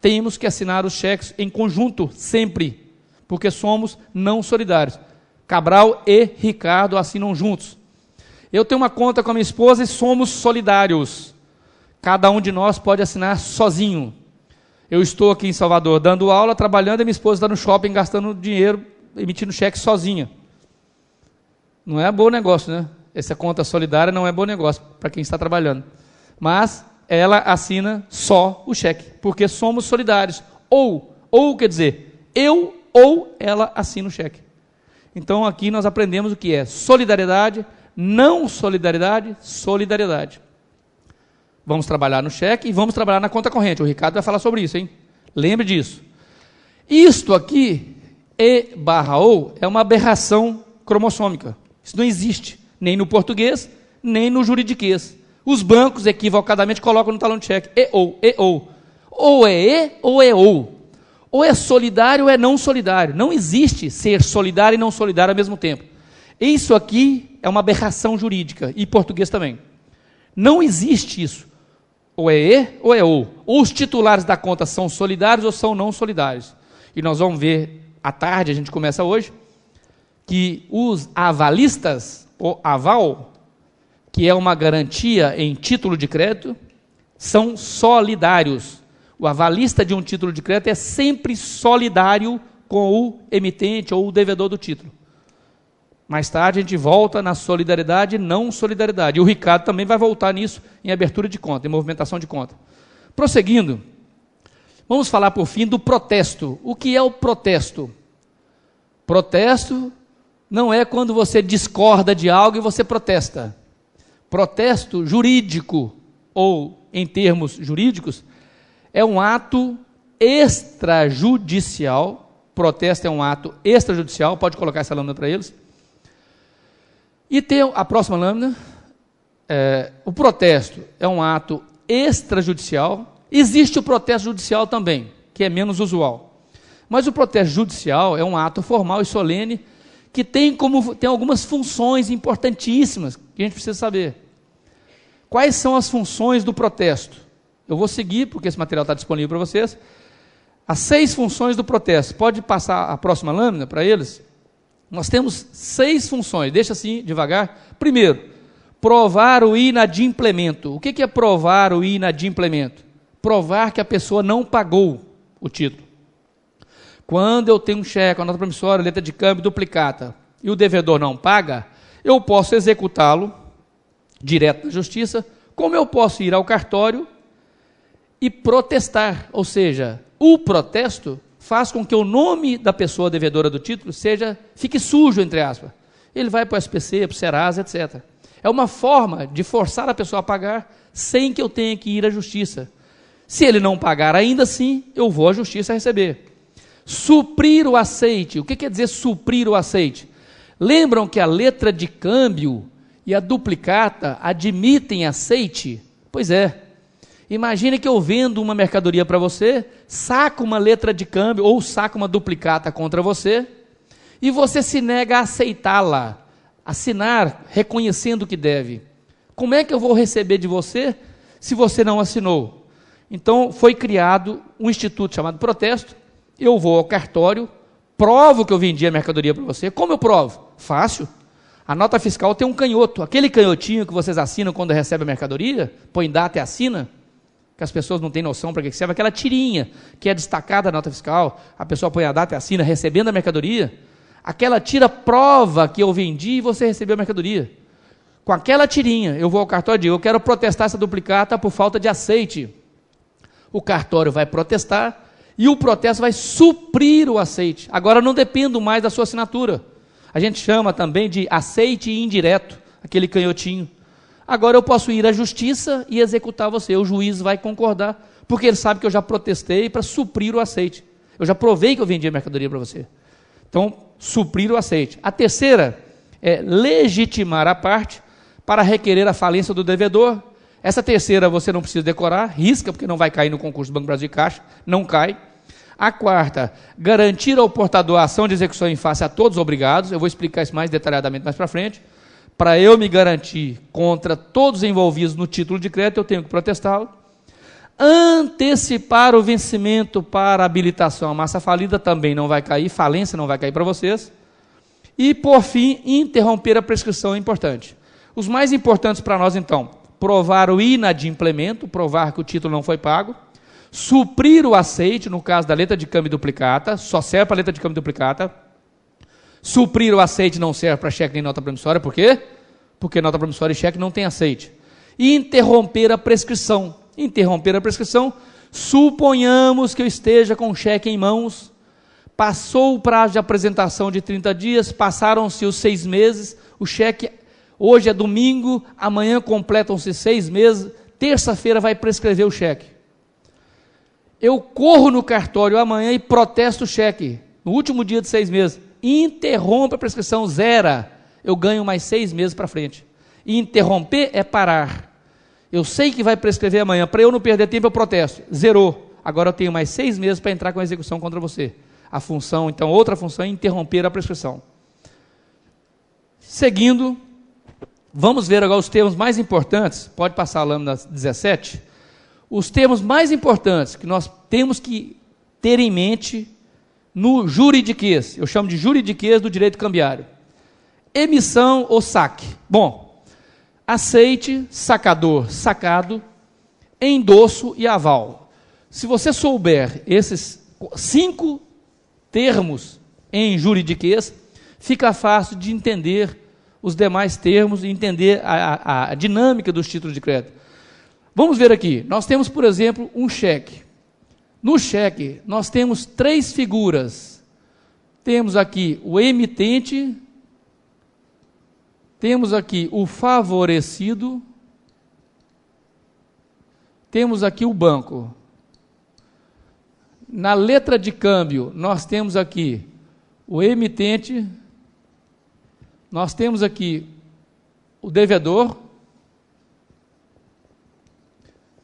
temos que assinar os cheques em conjunto, sempre, porque somos não solidários. Cabral e Ricardo assinam juntos. Eu tenho uma conta com a minha esposa e somos solidários. Cada um de nós pode assinar sozinho. Eu estou aqui em Salvador dando aula, trabalhando, e minha esposa está no shopping gastando dinheiro, emitindo cheque sozinha. Não é bom negócio, né? Essa conta solidária não é bom negócio para quem está trabalhando. Mas ela assina só o cheque, porque somos solidários. Ou quer dizer, eu ou ela assina o cheque. Então aqui nós aprendemos o que é solidariedade, não solidariedade, solidariedade. Vamos trabalhar no cheque e vamos trabalhar na conta corrente. O Ricardo vai falar sobre isso, hein? Lembre disso. Isto aqui, E/ou, é uma aberração cromossômica. Isso não existe, nem no português, nem no juridiquês. Os bancos, equivocadamente, colocam no talão de cheque, E/ou. Ou é E ou é ou. Ou é solidário ou é não solidário. Não existe ser solidário e não solidário ao mesmo tempo. Isso aqui é uma aberração jurídica, e português também. Não existe isso. Ou é E ou é ou. Ou os titulares da conta são solidários ou são não solidários. E nós vamos ver, à tarde, a gente começa hoje, que os avalistas, ou aval, que é uma garantia em título de crédito, são solidários. O avalista de um título de crédito é sempre solidário com o emitente ou o devedor do título. Mais tarde a gente volta na solidariedade e não solidariedade. E o Ricardo também vai voltar nisso em abertura de conta, em movimentação de conta. Prosseguindo, vamos falar por fim do protesto. O que é o protesto? Protesto não é quando você discorda de algo e você protesta. Protesto jurídico, ou em termos jurídicos, é um ato extrajudicial. Protesto é um ato extrajudicial, pode colocar essa lâmina para eles. E tem a próxima lâmina, o protesto é um ato extrajudicial. Existe o protesto judicial também, que é menos usual. Mas o protesto judicial é um ato formal e solene que tem algumas funções importantíssimas que a gente precisa saber. Quais são as funções do protesto? Eu vou seguir, porque esse material está disponível para vocês. As 6 funções do protesto. Pode passar a próxima lâmina para eles? Nós temos 6 funções, deixa assim devagar. Primeiro, provar o inadimplemento. O que é provar o inadimplemento? Provar que a pessoa não pagou o título. Quando eu tenho um cheque, uma nota promissória, letra de câmbio, duplicata, e o devedor não paga, eu posso executá-lo direto na justiça, como eu posso ir ao cartório e protestar. Ou seja, o protesto faz com que o nome da pessoa devedora do título fique sujo, entre aspas. Ele vai para o SPC, para o Serasa, etc. É uma forma de forçar a pessoa a pagar sem que eu tenha que ir à justiça. Se ele não pagar ainda assim, eu vou à justiça receber. Suprir o aceite. O que quer dizer suprir o aceite? Lembram que a letra de câmbio e a duplicata admitem aceite? Pois é. Imagine que eu vendo uma mercadoria para você, saco uma letra de câmbio ou saco uma duplicata contra você, e você se nega a aceitá-la, assinar, reconhecendo que deve. Como é que eu vou receber de você se você não assinou? Então foi criado um instituto chamado protesto. Eu vou ao cartório, provo que eu vendi a mercadoria para você. Como eu provo? Fácil. A nota fiscal tem um canhoto, aquele canhotinho que vocês assinam quando recebe a mercadoria, põe data e assina, que as pessoas não têm noção para que serve, aquela tirinha que é destacada da nota fiscal, a pessoa põe a data e assina, recebendo a mercadoria, aquela tira prova que eu vendi e você recebeu a mercadoria. Com aquela tirinha, eu vou ao cartório e digo, eu quero protestar essa duplicata por falta de aceite. O cartório vai protestar e o protesto vai suprir o aceite. Agora não dependo mais da sua assinatura. A gente chama também de aceite indireto, aquele canhotinho. Agora eu posso ir à justiça e executar você. O juiz vai concordar, porque ele sabe que eu já protestei para suprir o aceite. Eu já provei que eu vendi a mercadoria para você. Então, suprir o aceite. A terceira é legitimar a parte para requerer a falência do devedor. Essa terceira você não precisa decorar, risca, porque não vai cair no concurso do Banco Brasil e Caixa, não cai. A quarta, garantir ao portador a ação de execução em face a todos os obrigados. Eu vou explicar isso mais detalhadamente mais para frente. Para eu me garantir contra todos os envolvidos no título de crédito, eu tenho que protestá-lo. Antecipar o vencimento para habilitação à massa falida também não vai cair, falência não vai cair para vocês. E, por fim, interromper a prescrição é importante. Os mais importantes para nós, então, provar o inadimplemento, provar que o título não foi pago, suprir o aceite, no caso da letra de câmbio duplicata, só serve para letra de câmbio duplicata. Suprir o aceite não serve para cheque nem nota promissória, por quê? Porque nota promissória e cheque não tem aceite. E interromper a prescrição. Interromper a prescrição, suponhamos que eu esteja com o cheque em mãos, passou o prazo de apresentação de 30 dias, passaram-se os 6 meses, o cheque, hoje é domingo, amanhã completam-se 6 meses, terça-feira vai prescrever o cheque. Eu corro no cartório amanhã e protesto o cheque, no último dia de 6 meses, interrompe a prescrição, zera, eu ganho mais 6 meses para frente. E interromper é parar. Eu sei que vai prescrever amanhã, para eu não perder tempo eu protesto, zerou, agora eu tenho mais 6 meses para entrar com a execução contra você. A função, então, outra função é interromper a prescrição. Seguindo, vamos ver agora os termos mais importantes, pode passar a lâmina 17, os termos mais importantes que nós temos que ter em mente no juridiquês, eu chamo de juridiquês do direito cambiário. Emissão ou saque. Bom, aceite, sacador, sacado, endosso e aval. Se você souber esses 5 termos em juridiquês, fica fácil de entender os demais termos e entender a dinâmica dos títulos de crédito. Vamos ver aqui, nós temos, por exemplo, um cheque. No cheque, nós temos 3 figuras. Temos aqui o emitente, temos aqui o favorecido, temos aqui o banco. Na letra de câmbio, nós temos aqui o emitente, nós temos aqui o devedor,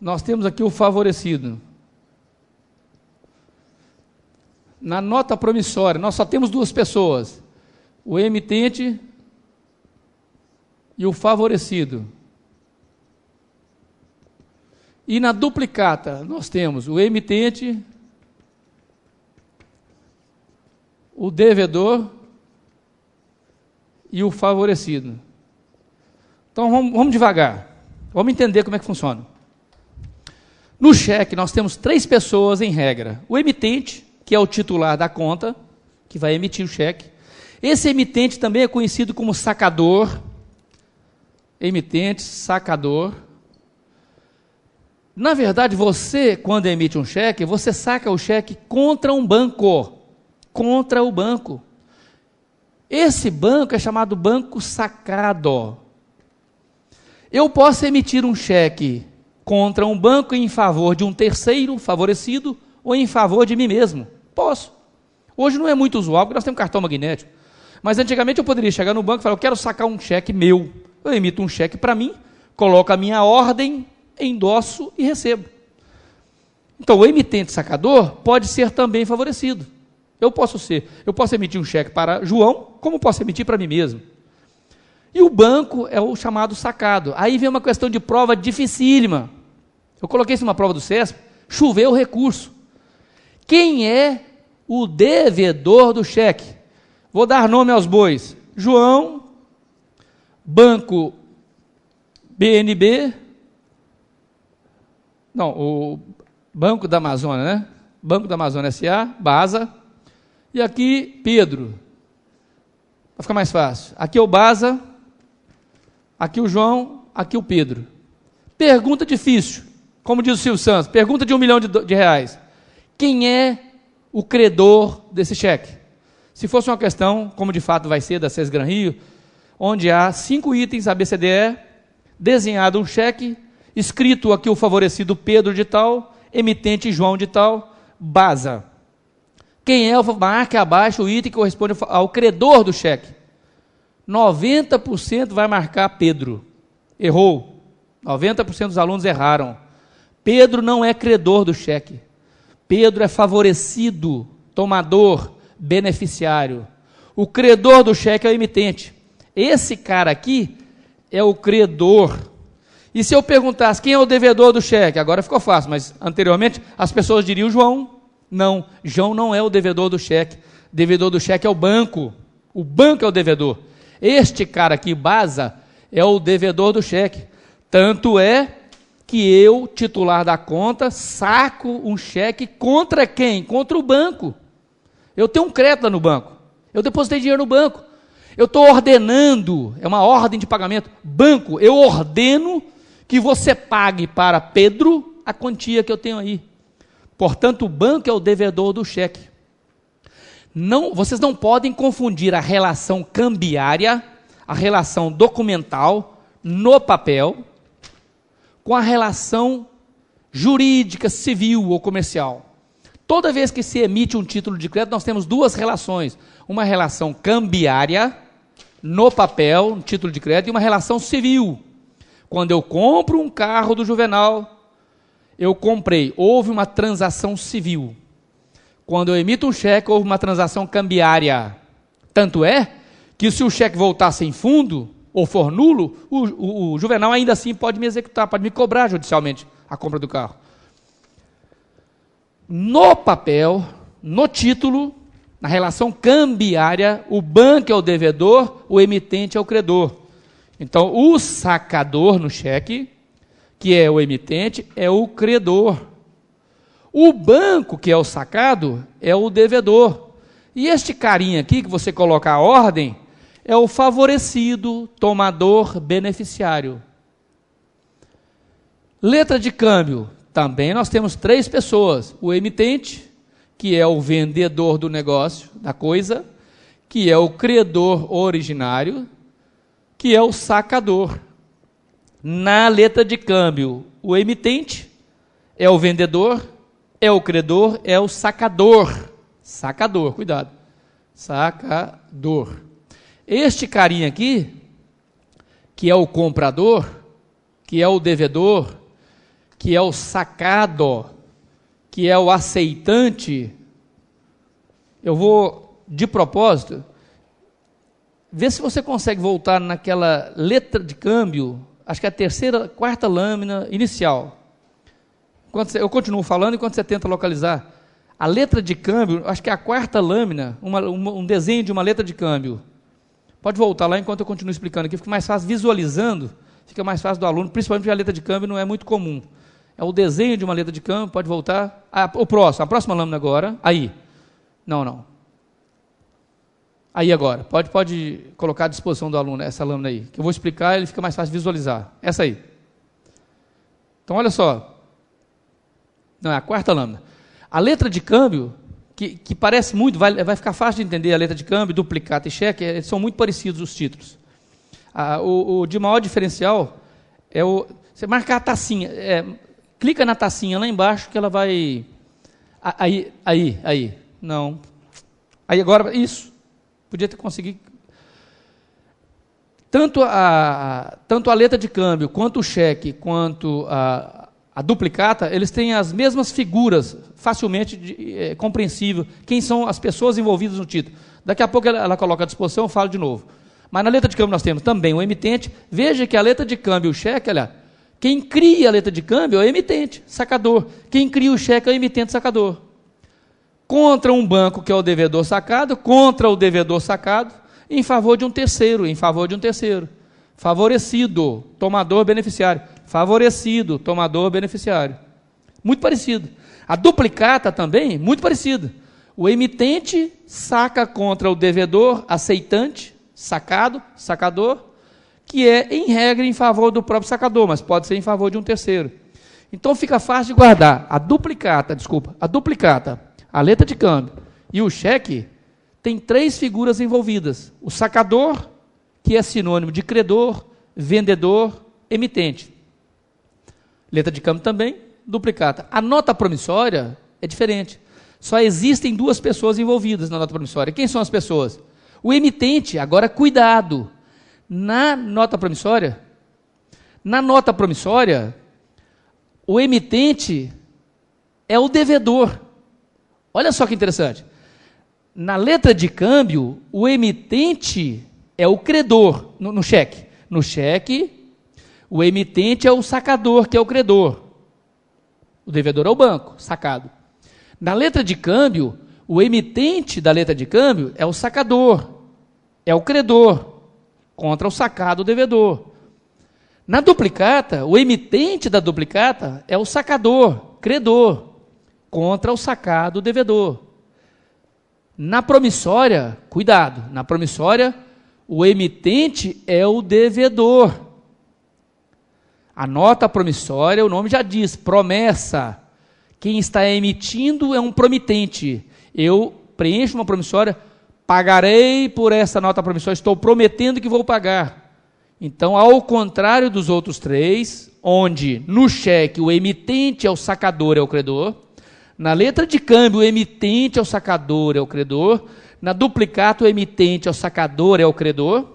nós temos aqui o favorecido. Na nota promissória, nós só temos 2 pessoas, o emitente e o favorecido. E na duplicata, nós temos o emitente, o devedor e o favorecido. Então, vamos devagar. Vamos entender como é que funciona. No cheque, nós temos 3 pessoas em regra. O emitente, que é o titular da conta, que vai emitir o cheque. Esse emitente também é conhecido como sacador. Emitente, sacador. Na verdade, você, quando emite um cheque, você saca o cheque contra um banco. Contra o banco. Esse banco é chamado banco sacado. Eu posso emitir um cheque contra um banco em favor de um terceiro favorecido ou em favor de mim mesmo. Posso. Hoje não é muito usual, porque nós temos cartão magnético. Mas antigamente eu poderia chegar no banco e falar, eu quero sacar um cheque meu. Eu emito um cheque para mim, coloco a minha ordem, endosso e recebo. Então, o emitente sacador pode ser também favorecido. Eu posso emitir um cheque para João, como posso emitir para mim mesmo. E o banco é o chamado sacado. Aí vem uma questão de prova dificílima. Eu coloquei isso numa prova do CESP, choveu o recurso. Quem é o devedor do cheque? Vou dar nome aos bois. João, Banco BNB, não, o Banco da Amazônia, né? Banco da Amazônia S.A., BASA, e aqui Pedro, vai ficar mais fácil. Aqui é o BASA, aqui o João, aqui o Pedro. Pergunta difícil, como diz o Silvio Santos, pergunta de R$1 milhão. Quem é o credor desse cheque? Se fosse uma questão, como de fato vai ser, da SES Gran Rio, onde há 5 itens ABCDE, desenhado um cheque, escrito aqui o favorecido Pedro de tal, emitente João de tal, BASA. Quem é marque abaixo o item que corresponde ao credor do cheque. 90% vai marcar Pedro. Errou. 90% dos alunos erraram. Pedro não é credor do cheque. Pedro é favorecido, tomador, beneficiário. O credor do cheque é o emitente. Esse cara aqui é o credor. E se eu perguntasse quem é o devedor do cheque? Agora ficou fácil, mas anteriormente as pessoas diriam João. Não, João não é o devedor do cheque. O devedor do cheque é o banco. O banco é o devedor. Este cara aqui, Baza, é o devedor do cheque. Tanto é que eu, titular da conta, saco um cheque contra quem? Contra o banco. Eu tenho um crédito lá no banco. Eu depositei dinheiro no banco. Eu estou ordenando, é uma ordem de pagamento. Banco, eu ordeno que você pague para Pedro a quantia que eu tenho aí. Portanto, o banco é o devedor do cheque. Não, vocês não podem confundir a relação cambiária, a relação documental, no papel, com a relação jurídica, civil ou comercial. Toda vez que se emite um título de crédito, nós temos duas relações. Uma relação cambiária, no papel, um título de crédito, e uma relação civil. Quando eu compro um carro do Juvenal, eu comprei, houve uma transação civil. Quando eu emito um cheque, houve uma transação cambiária. Tanto é que se o cheque voltar sem fundo, ou for nulo, o Juvenal ainda assim pode me executar, pode me cobrar judicialmente a compra do carro. No papel, no título, na relação cambiária, o banco é o devedor, o emitente é o credor. Então, o sacador no cheque, que é o emitente, é o credor. O banco, que é o sacado, é o devedor. E este carinha aqui, que você coloca a ordem, é o favorecido, tomador, beneficiário. Letra de câmbio, também nós temos três pessoas. O emitente, que é o vendedor do negócio, da coisa, que é o credor originário, que é o sacador. Na letra de câmbio, o emitente é o vendedor, é o credor, é o sacador. Sacador, cuidado. Sacador. Este carinha aqui, que é o comprador, que é o devedor, que é o sacado, que é o aceitante, eu vou, de propósito, ver se você consegue voltar naquela letra de câmbio, acho que é a quarta lâmina inicial. Eu continuo falando enquanto você tenta localizar. A letra de câmbio, acho que é a quarta lâmina, um desenho de uma letra de câmbio. Pode voltar lá enquanto eu continuo explicando aqui, fica mais fácil visualizando, fica mais fácil do aluno, principalmente porque a letra de câmbio não é muito comum. É o desenho de uma letra de câmbio, pode voltar. A próxima lâmina agora, aí. Não. Aí agora, pode colocar à disposição do aluno essa lâmina aí, que eu vou explicar, ele fica mais fácil de visualizar. Essa aí. Então, olha só. Não, é a quarta lâmina. A letra de câmbio, que parece muito, vai ficar fácil de entender a letra de câmbio, duplicata e cheque, eles são muito parecidos os títulos. O de maior diferencial é você marca a tacinha, clica na tacinha lá embaixo que ela vai... Aí. Não. Aí agora, isso. Podia ter conseguido. Tanto a letra de câmbio, quanto o cheque, quanto a duplicata, eles têm as mesmas figuras, facilmente compreensível, quem são as pessoas envolvidas no título. Daqui a pouco ela coloca à disposição, eu falo de novo. Mas na letra de câmbio nós temos também o emitente. Veja que a letra de câmbio e o cheque, olha, quem cria a letra de câmbio é o emitente, sacador. Quem cria o cheque é o emitente, sacador. Contra um banco que é o devedor sacado, contra o devedor sacado, em favor de um terceiro, Favorecido, tomador, beneficiário. Favorecido, tomador, beneficiário. Muito parecido. A duplicata também, muito parecida. O emitente saca contra o devedor, aceitante, sacado, sacador, que é, em regra, em favor do próprio sacador, mas pode ser em favor de um terceiro. Então fica fácil de guardar. A duplicata, a letra de câmbio e o cheque tem três figuras envolvidas. O sacador, que é sinônimo de credor, vendedor, emitente. Letra de câmbio também, duplicata. A nota promissória é diferente. Só existem duas pessoas envolvidas na nota promissória. Quem são as pessoas? O emitente, agora cuidado. Na nota promissória, o emitente é o devedor. Olha só que interessante. Na letra de câmbio, o emitente é o credor, no cheque. No cheque, O emitente é o sacador, que é o credor. O devedor é o banco, sacado. Na letra de câmbio, o emitente da letra de câmbio é o sacador, é o credor, contra o sacado, o devedor. Na duplicata, o emitente da duplicata é o sacador, credor, contra o sacado, o devedor. Na promissória, cuidado, na promissória, o emitente é o devedor. A nota promissória, o nome já diz, promessa. Quem está emitindo é um promitente. Eu preencho uma promissória, pagarei por essa nota promissória, estou prometendo que vou pagar. Então, ao contrário dos outros três, onde no cheque o emitente é o sacador, é o credor, na letra de câmbio o emitente é o sacador, é o credor, na duplicata o emitente é o sacador, é o credor,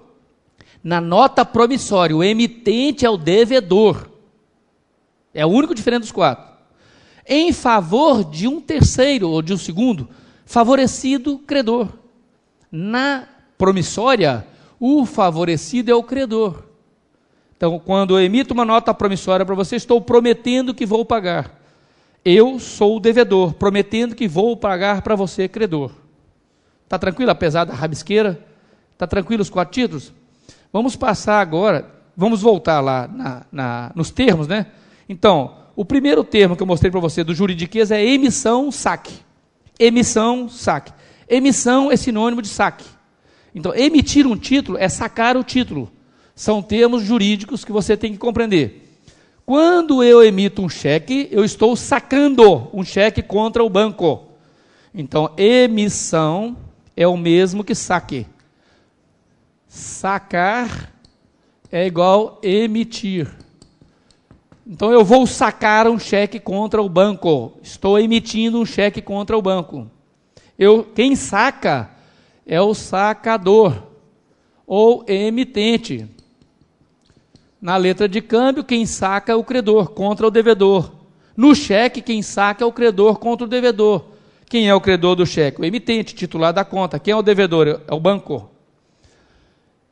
na nota promissória o emitente é o devedor. É o único diferente dos quatro. Em favor de um terceiro ou de um segundo, favorecido credor. Na promissória, o favorecido é o credor. Então, quando eu emito uma nota promissória para você, estou prometendo que vou pagar. Eu sou o devedor, prometendo que vou pagar para você, credor. Está tranquilo, apesar da rabisqueira? Está tranquilo os quatro títulos? Vamos passar agora, vamos voltar lá nos termos, né? Então, o primeiro termo que eu mostrei para você do juridiquês é emissão, saque. Emissão, saque. Emissão é sinônimo de saque. Então, emitir um título é sacar o título. São termos jurídicos que você tem que compreender. Quando eu emito um cheque, eu estou sacando um cheque contra o banco. Então, emissão é o mesmo que saque. Sacar é igual emitir. Então, eu vou sacar um cheque contra o banco. Estou emitindo um cheque contra o banco. Quem saca é o sacador ou emitente. Na letra de câmbio, quem saca é o credor contra o devedor. No cheque, quem saca é o credor contra o devedor. Quem é o credor do cheque? O emitente, titular da conta. Quem é o devedor? É o banco.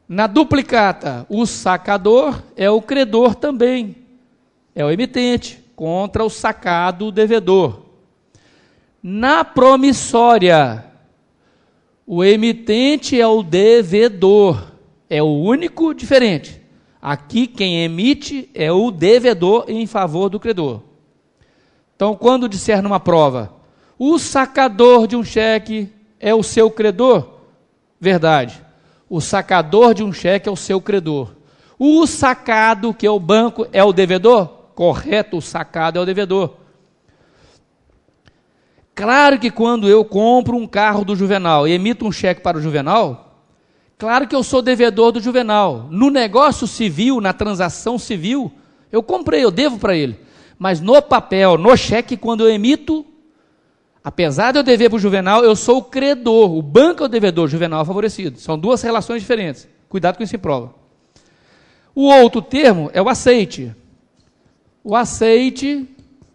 Na duplicata, o sacador é o credor também. É o emitente contra o sacado, o devedor. Na promissória, o emitente é o devedor. É o único diferente. Aqui quem emite é o devedor em favor do credor. Então, quando disser numa prova, o sacador de um cheque é o seu credor? Verdade. O sacador de um cheque é o seu credor. O sacado, que é o banco, é o devedor? Correto, o sacado é o devedor. Claro que quando eu compro um carro do Juvenal e emito um cheque para o Juvenal, claro que eu sou devedor do Juvenal. No negócio civil, na transação civil, eu comprei, eu devo para ele. Mas no papel, no cheque, quando eu emito, apesar de eu dever para o Juvenal, eu sou o credor. O banco é o devedor, o Juvenal é o favorecido. São duas relações diferentes. Cuidado com isso em prova. O outro termo é o aceite. O aceite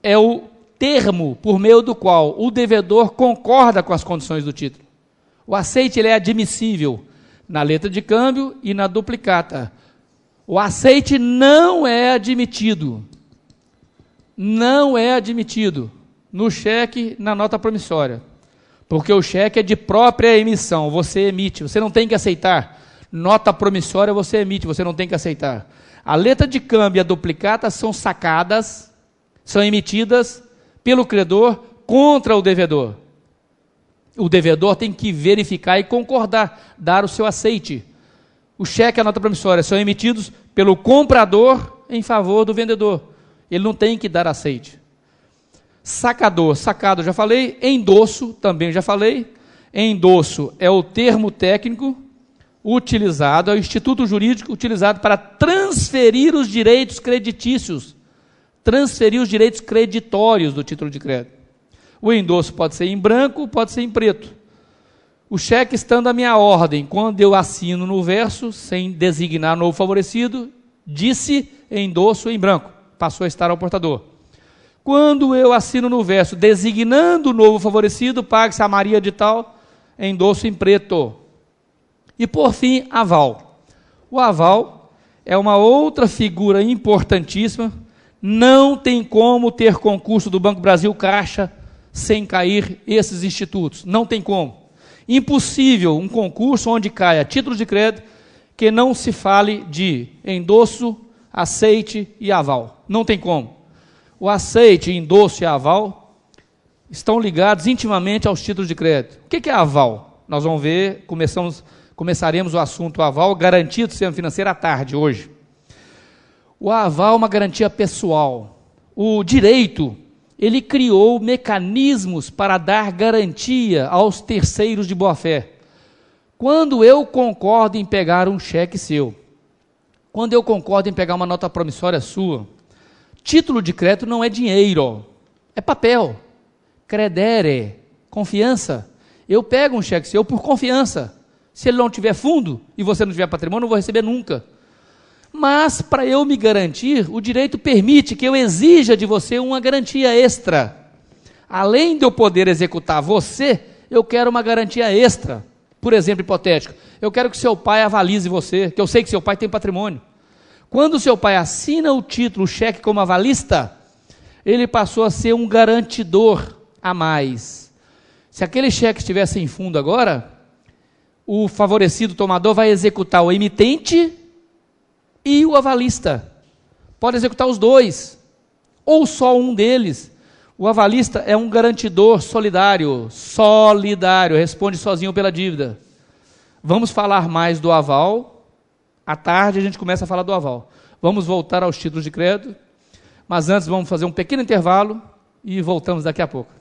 é o termo por meio do qual o devedor concorda com as condições do título. O aceite ele é admissível na letra de câmbio e na duplicata. O aceite não é admitido. Não é admitido no cheque, na nota promissória. Porque o cheque é de própria emissão, você emite, você não tem que aceitar. Nota promissória você emite, você não tem que aceitar. A letra de câmbio e a duplicata são sacadas, são emitidas pelo credor contra o devedor. O devedor tem que verificar e concordar, dar o seu aceite. O cheque e a nota promissória são emitidos pelo comprador em favor do vendedor. Ele não tem que dar aceite. Sacador, sacado já falei. Endosso, também já falei. Endosso é o termo técnico utilizado, é o instituto jurídico utilizado para transferir os direitos creditícios, transferir os direitos creditórios do título de crédito. O endosso pode ser em branco, pode ser em preto. O cheque estando à minha ordem, quando eu assino no verso, sem designar novo favorecido, disse endosso em branco, passou a estar ao portador. Quando eu assino no verso, designando o novo favorecido, pague-se a Maria de tal, endosso em preto. E por fim, aval. O aval é uma outra figura importantíssima. Não tem como ter concurso do Banco Brasil Caixa sem cair esses institutos. Não tem como. Impossível um concurso onde caia título de crédito que não se fale de endosso, aceite e aval. Não tem como. O aceite, endosso e aval estão ligados intimamente aos títulos de crédito. O que é aval? Nós vamos ver, começaremos o assunto aval, garantia do sistema financeiro à tarde, hoje. O aval é uma garantia pessoal. O direito, ele criou mecanismos para dar garantia aos terceiros de boa-fé. Quando eu concordo em pegar um cheque seu, quando eu concordo em pegar uma nota promissória sua, título de crédito não é dinheiro, é papel. Credere, confiança. Eu pego um cheque seu por confiança. Se ele não tiver fundo e você não tiver patrimônio, eu não vou receber nunca. Mas, para eu me garantir, o direito permite que eu exija de você uma garantia extra. Além de eu poder executar você, eu quero uma garantia extra. Por exemplo, hipotético, eu quero que seu pai avalize você, que eu sei que seu pai tem patrimônio. Quando o seu pai assina o título, o cheque como avalista, ele passou a ser um garantidor a mais. Se aquele cheque estiver sem fundo agora, o favorecido tomador vai executar o emitente e o avalista. Pode executar os dois, ou só um deles. O avalista é um garantidor solidário, responde sozinho pela dívida. Vamos falar mais do aval, à tarde a gente começa a falar do aval. Vamos voltar aos títulos de crédito, mas antes vamos fazer um pequeno intervalo e voltamos daqui a pouco.